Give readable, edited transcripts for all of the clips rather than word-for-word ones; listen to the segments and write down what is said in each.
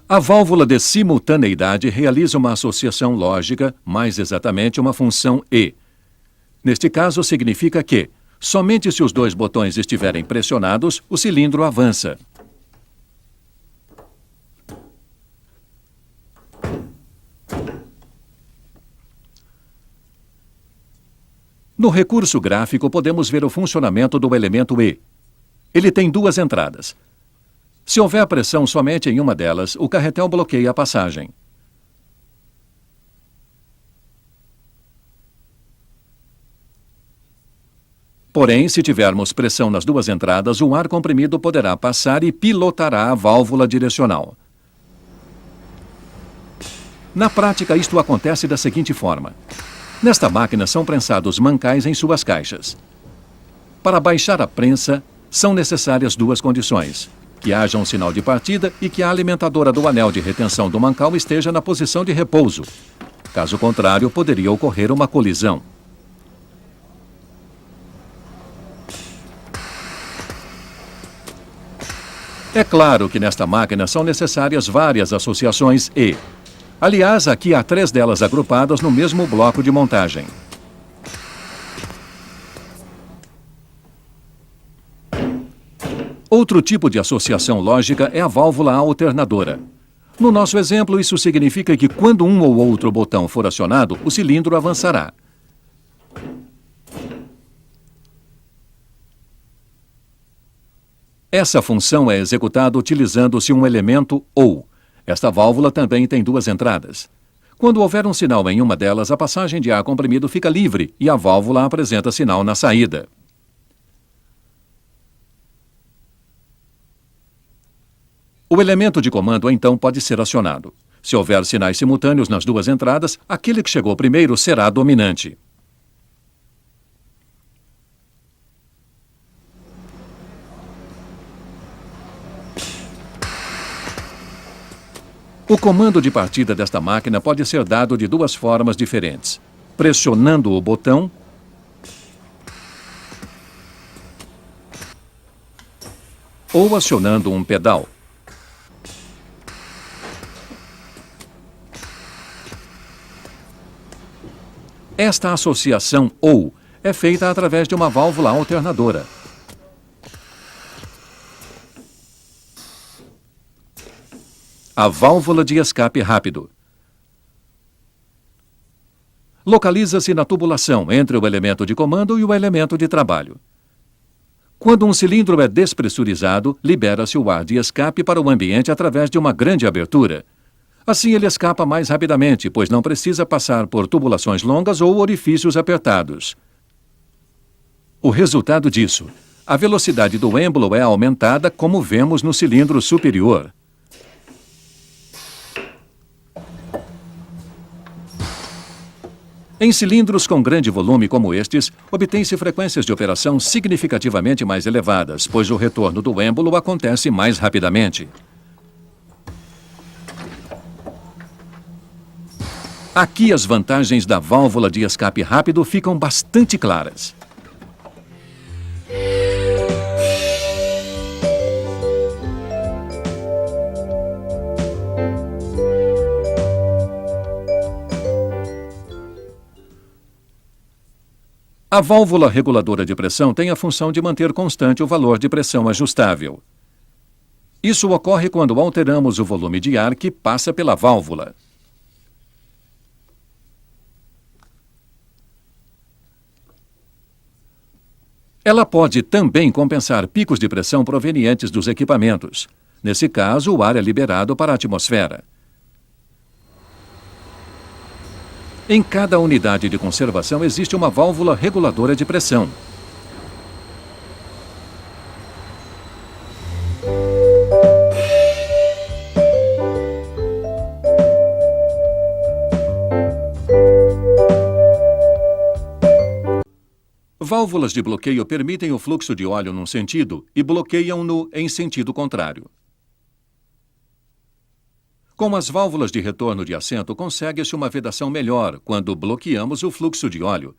A válvula de simultaneidade realiza uma associação lógica, mais exatamente uma função E. Neste caso, significa que, somente se os dois botões estiverem pressionados, o cilindro avança. No recurso gráfico, podemos ver o funcionamento do elemento E. Ele tem duas entradas. Se houver pressão somente em uma delas, o carretel bloqueia a passagem. Porém, se tivermos pressão nas duas entradas, o ar comprimido poderá passar e pilotará a válvula direcional. Na prática, isto acontece da seguinte forma. Nesta máquina são prensados mancais em suas caixas. Para baixar a prensa, são necessárias duas condições: que haja um sinal de partida e que a alimentadora do anel de retenção do mancal esteja na posição de repouso. Caso contrário, poderia ocorrer uma colisão. É claro que nesta máquina são necessárias várias associações E. Aliás, aqui há 3 delas agrupadas no mesmo bloco de montagem. Outro tipo de associação lógica é a válvula alternadora. No nosso exemplo, isso significa que quando um ou outro botão for acionado, o cilindro avançará. Essa função é executada utilizando-se um elemento OU. Esta válvula também tem duas entradas. Quando houver um sinal em uma delas, a passagem de ar comprimido fica livre e a válvula apresenta sinal na saída. O elemento de comando, então, pode ser acionado. Se houver sinais simultâneos nas duas entradas, aquele que chegou primeiro será dominante. O comando de partida desta máquina pode ser dado de duas formas diferentes: pressionando o botão ou acionando um pedal. Esta associação OU é feita através de uma válvula alternadora. A válvula de escape rápido localiza-se na tubulação entre o elemento de comando e o elemento de trabalho. Quando um cilindro é despressurizado, libera-se o ar de escape para o ambiente através de uma grande abertura. Assim ele escapa mais rapidamente, pois não precisa passar por tubulações longas ou orifícios apertados. O resultado disso: a velocidade do êmbolo é aumentada, como vemos no cilindro superior. Em cilindros com grande volume como estes, obtém-se frequências de operação significativamente mais elevadas, pois o retorno do êmbolo acontece mais rapidamente. Aqui as vantagens da válvula de escape rápido ficam bastante claras. A válvula reguladora de pressão tem a função de manter constante o valor de pressão ajustável. Isso ocorre quando alteramos o volume de ar que passa pela válvula. Ela pode também compensar picos de pressão provenientes dos equipamentos. Nesse caso, o ar é liberado para a atmosfera. Em cada unidade de conservação existe uma válvula reguladora de pressão. Válvulas de bloqueio permitem o fluxo de óleo num sentido e bloqueiam-no em sentido contrário. Com as válvulas de retorno de assento, consegue-se uma vedação melhor quando bloqueamos o fluxo de óleo.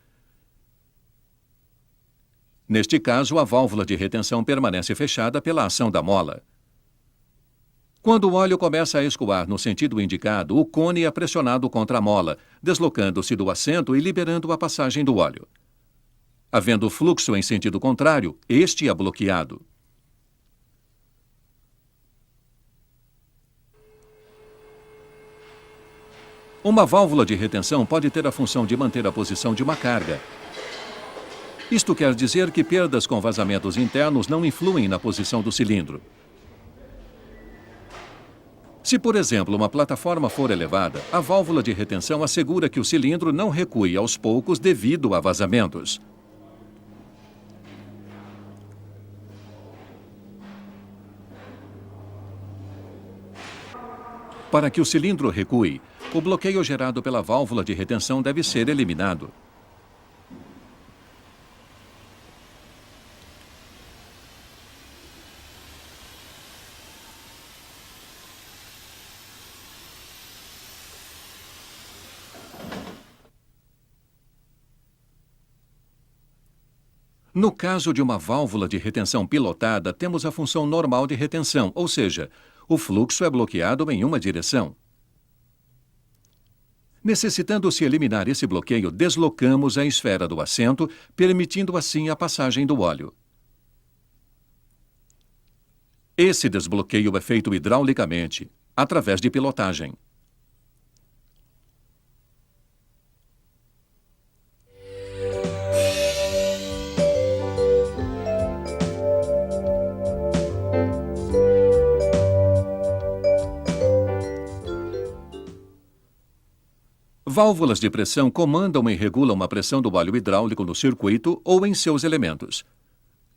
Neste caso, a válvula de retenção permanece fechada pela ação da mola. Quando o óleo começa a escoar no sentido indicado, o cone é pressionado contra a mola, deslocando-se do assento e liberando a passagem do óleo. Havendo fluxo em sentido contrário, este é bloqueado. Uma válvula de retenção pode ter a função de manter a posição de uma carga. Isto quer dizer que perdas com vazamentos internos não influem na posição do cilindro. Se, por exemplo, uma plataforma for elevada, a válvula de retenção assegura que o cilindro não recue aos poucos devido a vazamentos. Para que o cilindro recue, o bloqueio gerado pela válvula de retenção deve ser eliminado. No caso de uma válvula de retenção pilotada, temos a função normal de retenção, ou seja, o fluxo é bloqueado em uma direção. Necessitando-se eliminar esse bloqueio, deslocamos a esfera do assento, permitindo assim a passagem do óleo. Esse desbloqueio é feito hidraulicamente, através de pilotagem. Válvulas de pressão comandam e regulam a pressão do óleo hidráulico no circuito ou em seus elementos.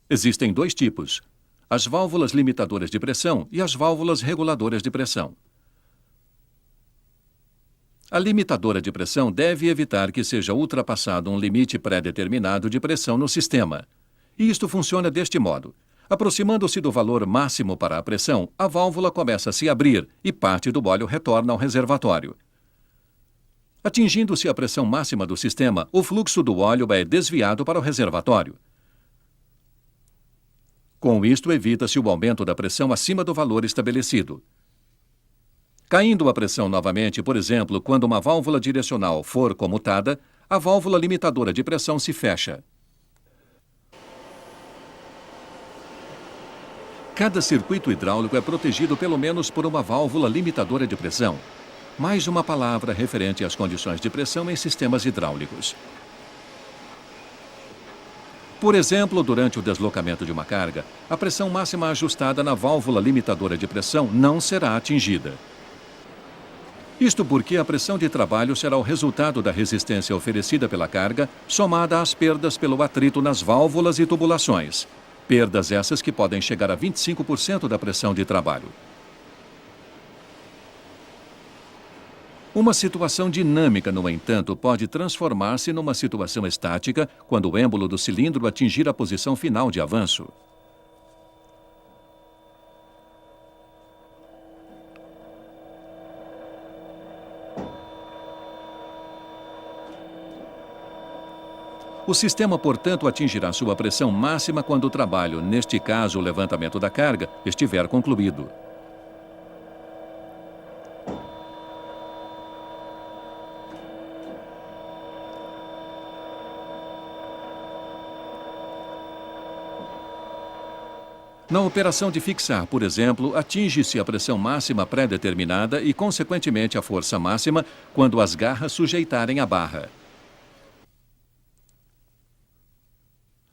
Existem dois tipos: as válvulas limitadoras de pressão e as válvulas reguladoras de pressão. A limitadora de pressão deve evitar que seja ultrapassado um limite pré-determinado de pressão no sistema. E isto funciona deste modo: aproximando-se do valor máximo para a pressão, a válvula começa a se abrir e parte do óleo retorna ao reservatório. Atingindo-se a pressão máxima do sistema, o fluxo do óleo é desviado para o reservatório. Com isto, evita-se o aumento da pressão acima do valor estabelecido. Caindo a pressão novamente, por exemplo, quando uma válvula direcional for comutada, a válvula limitadora de pressão se fecha. Cada circuito hidráulico é protegido pelo menos por uma válvula limitadora de pressão. Mais uma palavra referente às condições de pressão em sistemas hidráulicos. Por exemplo, durante o deslocamento de uma carga, a pressão máxima ajustada na válvula limitadora de pressão não será atingida. Isto porque a pressão de trabalho será o resultado da resistência oferecida pela carga, somada às perdas pelo atrito nas válvulas e tubulações. Perdas essas que podem chegar a 25% da pressão de trabalho. Uma situação dinâmica, no entanto, pode transformar-se numa situação estática quando o êmbolo do cilindro atingir a posição final de avanço. O sistema, portanto, atingirá sua pressão máxima quando o trabalho, neste caso o levantamento da carga, estiver concluído. Na operação de fixar, por exemplo, atinge-se a pressão máxima pré-determinada e, consequentemente, a força máxima quando as garras sujeitarem a barra.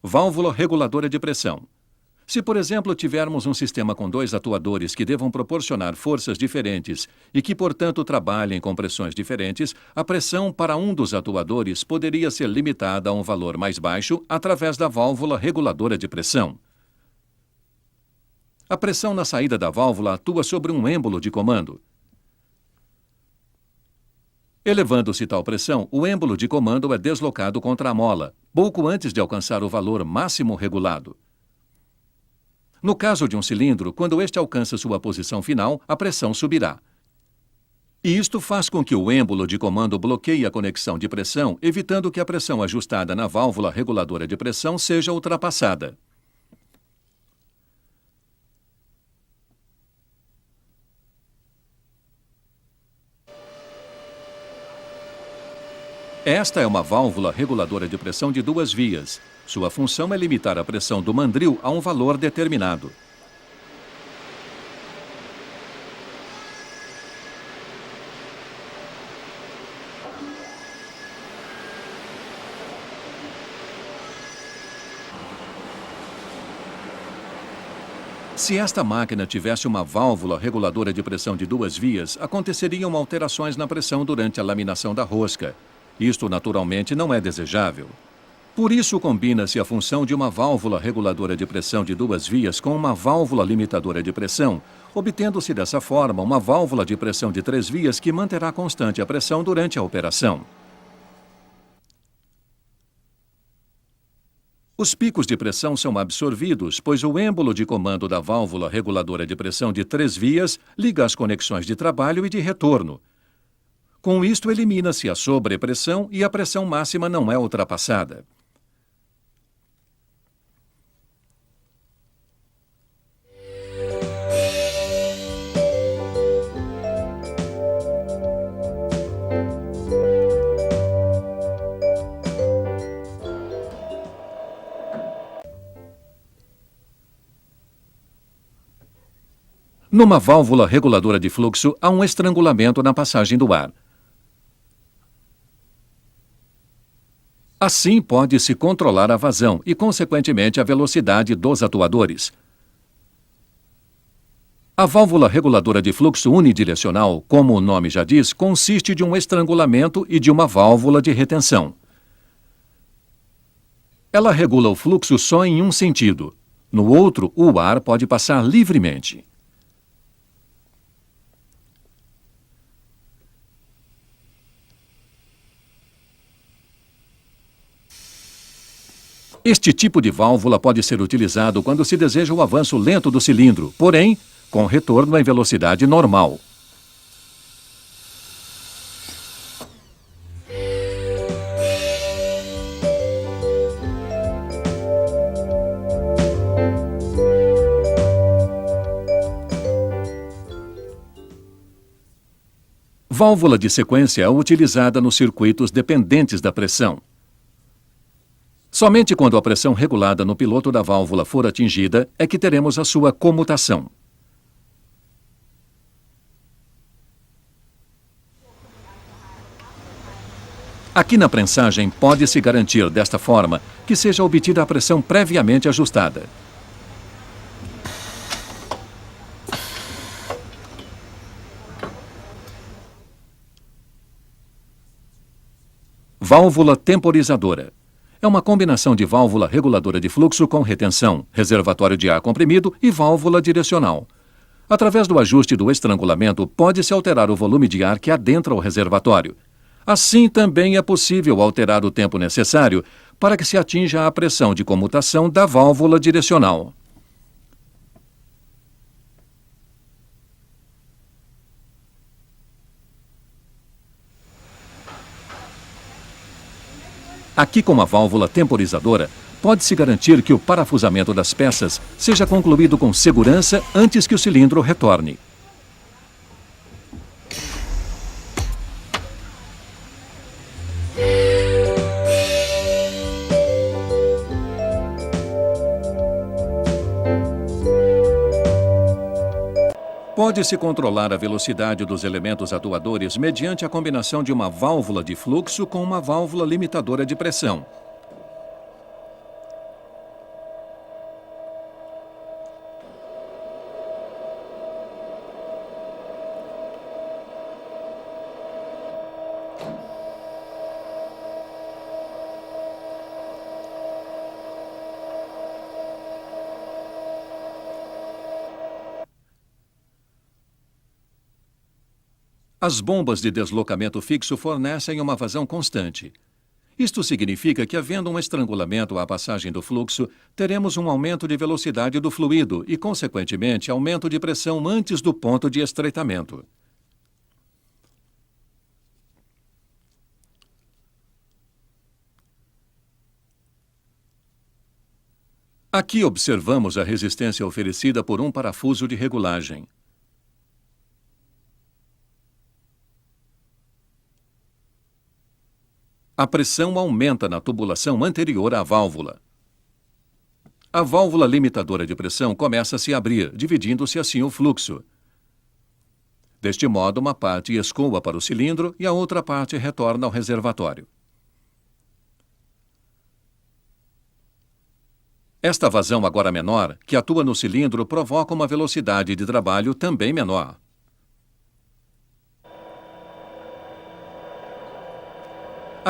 Válvula reguladora de pressão. Se, por exemplo, tivermos um sistema com dois atuadores que devam proporcionar forças diferentes e que, portanto, trabalhem com pressões diferentes, a pressão para um dos atuadores poderia ser limitada a um valor mais baixo através da válvula reguladora de pressão. A pressão na saída da válvula atua sobre um êmbolo de comando. Elevando-se tal pressão, o êmbolo de comando é deslocado contra a mola, pouco antes de alcançar o valor máximo regulado. No caso de um cilindro, quando este alcança sua posição final, a pressão subirá. E isto faz com que o êmbolo de comando bloqueie a conexão de pressão, evitando que a pressão ajustada na válvula reguladora de pressão seja ultrapassada. Esta é uma válvula reguladora de pressão de duas vias. Sua função é limitar a pressão do mandril a um valor determinado. Se esta máquina tivesse uma válvula reguladora de pressão de duas vias, aconteceriam alterações na pressão durante a laminação da rosca. Isto, naturalmente, não é desejável. Por isso, combina-se a função de uma válvula reguladora de pressão de duas vias com uma válvula limitadora de pressão, obtendo-se dessa forma uma válvula de pressão de três vias que manterá constante a pressão durante a operação. Os picos de pressão são absorvidos, pois o êmbolo de comando da válvula reguladora de pressão de três vias liga as conexões de trabalho e de retorno. Com isto, elimina-se a sobrepressão e a pressão máxima não é ultrapassada. Numa válvula reguladora de fluxo, há um estrangulamento na passagem do ar. Assim, pode-se controlar a vazão e, consequentemente, a velocidade dos atuadores. A válvula reguladora de fluxo unidirecional, como o nome já diz, consiste de um estrangulamento e de uma válvula de retenção. Ela regula o fluxo só em um sentido. No outro, o ar pode passar livremente. Este tipo de válvula pode ser utilizado quando se deseja o avanço lento do cilindro, porém, com retorno em velocidade normal. Válvula de sequência é utilizada nos circuitos dependentes da pressão. Somente quando a pressão regulada no piloto da válvula for atingida é que teremos a sua comutação. Aqui na prensagem pode-se garantir desta forma que seja obtida a pressão previamente ajustada. Válvula temporizadora. É uma combinação de válvula reguladora de fluxo com retenção, reservatório de ar comprimido e válvula direcional. Através do ajuste do estrangulamento, pode-se alterar o volume de ar que adentra o reservatório. Assim, também é possível alterar o tempo necessário para que se atinja a pressão de comutação da válvula direcional. Aqui, com a válvula temporizadora, pode-se garantir que o parafusamento das peças seja concluído com segurança antes que o cilindro retorne. Pode-se controlar a velocidade dos elementos atuadores mediante a combinação de uma válvula de fluxo com uma válvula limitadora de pressão. As bombas de deslocamento fixo fornecem uma vazão constante. Isto significa que, havendo um estrangulamento à passagem do fluxo, teremos um aumento de velocidade do fluido e, consequentemente, aumento de pressão antes do ponto de estreitamento. Aqui observamos a resistência oferecida por um parafuso de regulagem. A pressão aumenta na tubulação anterior à válvula. A válvula limitadora de pressão começa a se abrir, dividindo-se assim o fluxo. Deste modo, uma parte escoa para o cilindro e a outra parte retorna ao reservatório. Esta vazão agora menor, que atua no cilindro, provoca uma velocidade de trabalho também menor.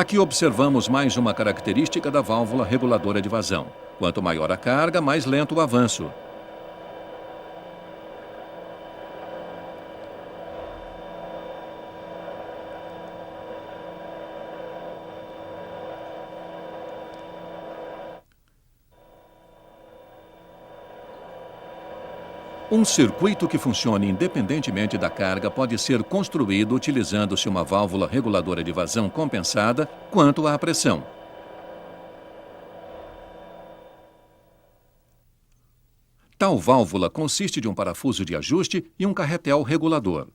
Aqui observamos mais uma característica da válvula reguladora de vazão. Quanto maior a carga, mais lento o avanço. Um circuito que funcione independentemente da carga pode ser construído utilizando-se uma válvula reguladora de vazão compensada quanto à pressão. Tal válvula consiste de um parafuso de ajuste e um carretel regulador.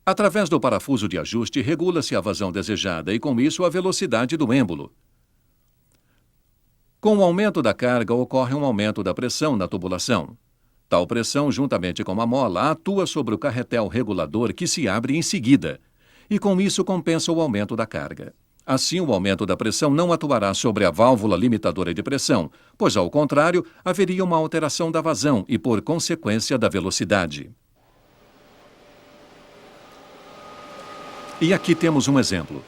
Através do parafuso de ajuste, regula-se a vazão desejada e, com isso, a velocidade do êmbolo. Com o aumento da carga, ocorre um aumento da pressão na tubulação. Tal pressão, juntamente com a mola, atua sobre o carretel regulador que se abre em seguida, e com isso compensa o aumento da carga. Assim, o aumento da pressão não atuará sobre a válvula limitadora de pressão, pois, ao contrário, haveria uma alteração da vazão e, por consequência, da velocidade. E aqui temos um exemplo.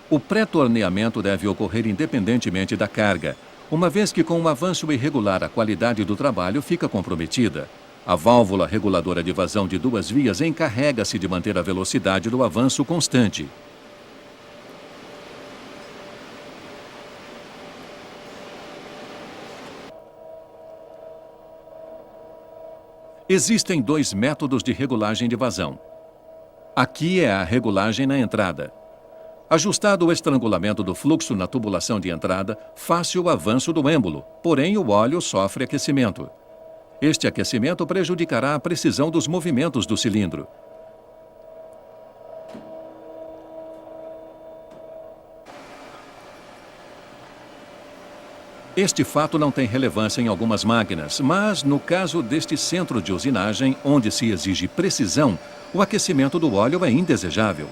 O pré-torneamento deve ocorrer independentemente da carga, uma vez que, com um avanço irregular, a qualidade do trabalho fica comprometida. A válvula reguladora de vazão de duas vias encarrega-se de manter a velocidade do avanço constante. Existem dois métodos de regulagem de vazão. Aqui é a regulagem na entrada. Ajustado o estrangulamento do fluxo na tubulação de entrada, faz-se o avanço do êmbolo, porém o óleo sofre aquecimento. Este aquecimento prejudicará a precisão dos movimentos do cilindro. Este fato não tem relevância em algumas máquinas, mas, no caso deste centro de usinagem, onde se exige precisão, o aquecimento do óleo é indesejável.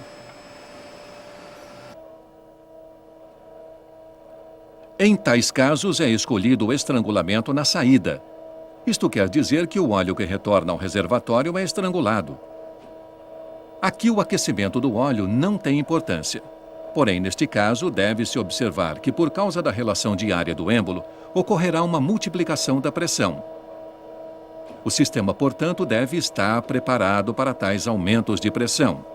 Em tais casos, é escolhido o estrangulamento na saída. Isto quer dizer que o óleo que retorna ao reservatório é estrangulado. Aqui, o aquecimento do óleo não tem importância. Porém, neste caso, deve-se observar que, por causa da relação diária do êmbolo, ocorrerá uma multiplicação da pressão. O sistema, portanto, deve estar preparado para tais aumentos de pressão.